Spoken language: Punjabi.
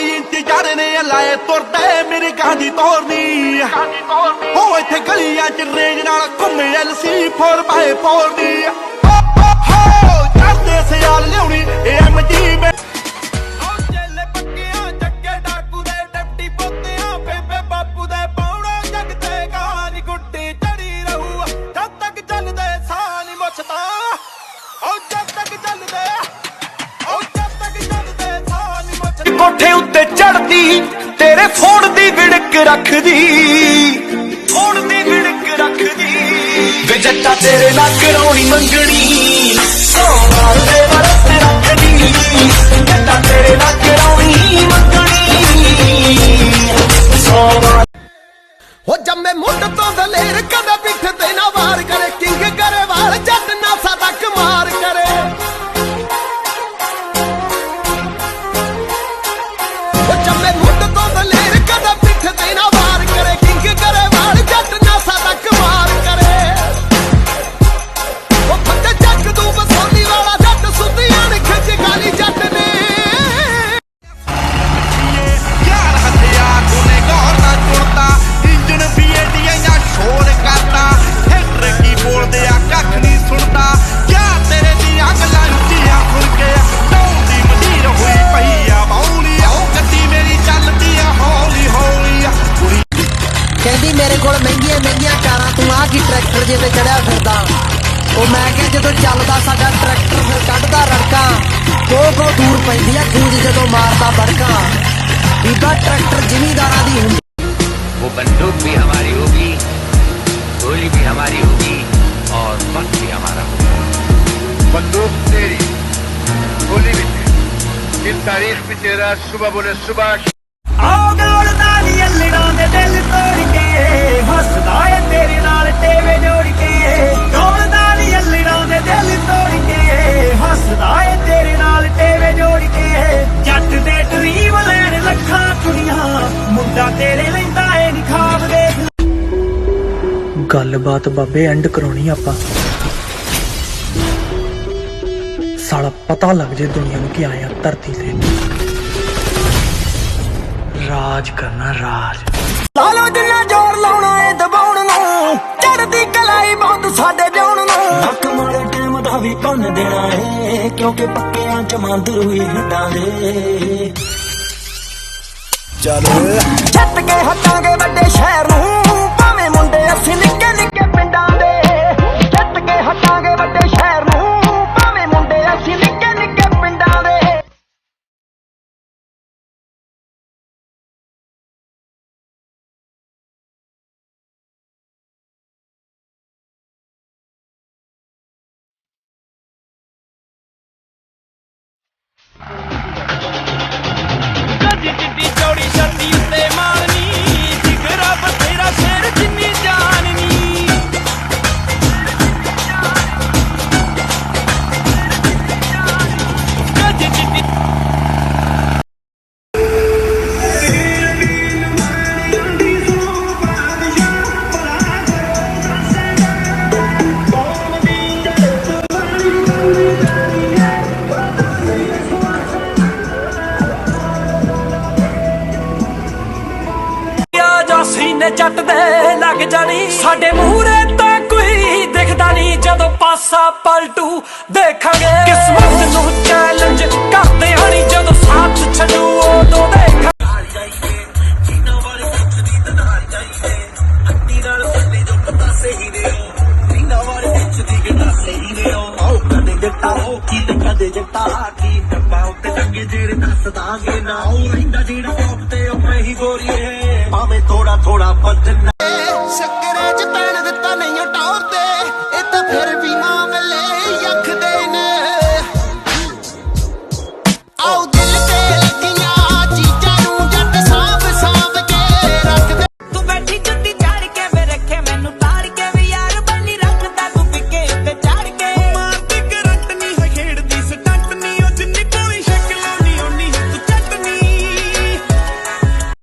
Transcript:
22 ਇੰਚ ਚੜਨੇ ਲਾਏ ਤੁਰਦੇ ਮੇਰੇ ਗਾਂਧੀ ਤੋਰਨੀ ਹੋ ਇੱਥੇ ਗਲੀਆਂ ਚ ਰੇਂਜ ਨਾਲ ਘੁੰਮੇ LC 4x4 ਦੀ ਹੋ ਚੜਦੇ ਸਿਆਲ ਲਿਆਉਣੀ MG ਕੋਠੇ ਉੱਤੇ ਚੜਦੀ ਤੇਰੇ ਫੋਨ ਦੀ ਵਿੜਕ ਰੱਖਦੀ ਵੇ ਜੱਟਾ ਤੇਰੇ ਨਾਲ ਕਰਾਉਣੀ ਮੰਗਣੀ ਸੋਨਾਲ ਦੇ ਵਰਤ ਰੱਖਦੀ ਜੱਟਾ ਤੇਰੇ ਨਾਲ ਕਰਾਉਣੀ ਮੰਗਣੀ ਸੋਨਾਲ ਹੋ ਜੰਮੇ ਮੁੱਢ ਤੋਂ ਦਲੇਰ ਕਦੇ ਪਿੱਠ ਤੇ ਨਾ ਵਾਰ ਕਰੇ ਕਿੰਗ ਕਰੇ ਵਾਲ ਜੱਟ ਨਾ ਸਾਡਾ ਕਮਾਰ ਕਰੇ ਮੇਰੇ ਕੋਲ ਮਹਿੰਗੀਆਂ ਕਾਰਾਂ ਤੂੰ ਆ ਕੀ ਟਰੈਕਟਰ ਜੇ ਤੇ ਚੜਿਆ ਫਿਰਦਾ ਉਹ ਮੈਂ ਕਿਹਾ ਜਦੋਂ ਚੱਲਦਾ ਸਾਡਾ ਟਰੈਕਟਰ ਫਿਰ ਕੱਢਦਾ ਰੜਕਾਂ ਕੋ ਦੂਰ ਪੈਂਦੀ ਆ ਖੂਜ ਜਦੋਂ ਮਾਰਦਾ ਬੜਕਾਂ ਬੀਬਾ ਟਰੈਕਟਰ ਜ਼ਿਮੀਂਦਾਰਾਂ ਦੀ ਹੁੰਦੀ वो बंदूक भी हमारी होगी गोली भी हमारी होगी और वक्त भी हमारा होगा बंदूक तेरी गोली भी तेरी दिल तारीख भी तेरा सुबह बोले सुबह दिल तोड़ के हसदा है तेरे नाल टेवे जोड़ के दौड़दा नी अल्लड़ां दे दिल तोड़ के हसदा है तेरे नाल टेवे जोड़ के जट दे ड्रीम लैन लखां कुड़ियां मुंडा तेरे लैंदा है निखाब देख गलबात बाबे एंड कराउणी आपां साला पता लग जे दुनिया नूं कि आए आ धरती ते राज करना राज ਲਾ ਲੋ ਜਿੰਨਾ ਜ਼ੋਰ ਲਾਉਣਾ ਏ ਦਬਾਉਣ ਨੂੰ ਚੜਦੀ ਕਲਾਈ ਬਹੁਤ ਸਾਡੇ ਵਿਆਉਣ ਨੂੰ ਨੱਕ ਮਾਰੇ ਟਾਈਮ ਦਾ ਵੀ ਭੰਨ ਦੇਣਾ ਏ ਕਿਉਂਕਿ ਪੱਕਿਆਂ ਚ ਮੰਦਰ ਹੋਈ ਹਿੱਟਾਂ ਦੇ ਚੱਲ ਛੱਤ ਕੇ ਹਟਾਂਗੇ ਵੱਡੇ ਸ਼ਹਿਰ ਨੂੰ ਭਾਵੇਂ ਮੁੰਡੇ ਅਸੀਂ ਨਿੱਕੇ ਨਿੱਕੇ ਪਿੰਡਾਂ ਦੇ ਛੱਤ ਕੇ ਹਟਾਂਗੇ ਵੱਡੇ ਸ਼ਹਿਰ ਨੂੰ ਭਾਵੇਂ ਮੁੰਡੇ ਅਸੀਂ ਨਿੱਕੇ ਨਿੱਕੇ ਪਿੰਡਾਂ ਦੇ जिद्दी चौड़ी छत्ती उत्ते मारनी जिगरा बथेरा शेर जिन्नी जाननी सीने जट दे लग जानी साडे मूहरे तां कोई दिखदा नहीं जदों पासा पलटू देखांगे किस्मत नूं चैलेंज करदे आनी जदों साथ छड्डू उदों देखांगे जट्टा की डब्बा उत्ते चंगे जेड़े दस दांगे ना ओ रहिंदा जेड़ा टॉप ते ओ मैं ही गोरी है भावे थोड़ा थोड़ा बदलना